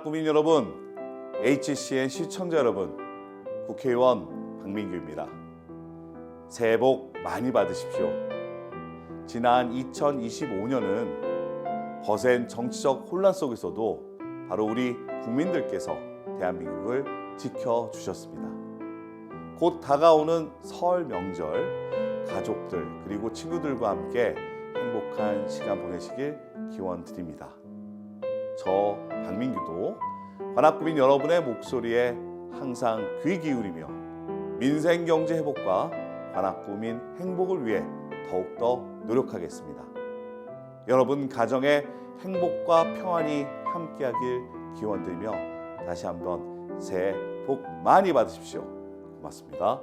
관악구민 여러분, HCN 시청자 여러분, 국회의원 박민규입니다. 새해 복 많이 받으십시오. 지난 2025년은 거센 정치적 혼란 속에서도 바로 우리 국민들께서 대한민국을 지켜주셨습니다. 곧 다가오는 설 명절, 가족들 그리고 친구들과 함께 행복한 시간 보내시길 기원드립니다. 저 박민규도 관악구민 여러분의 목소리에 항상 귀 기울이며 민생 경제 회복과 관악구민 행복을 위해 더욱더 노력하겠습니다. 여러분 가정의 행복과 평안이 함께하길 기원드리며 다시 한번 새해 복 많이 받으십시오. 고맙습니다.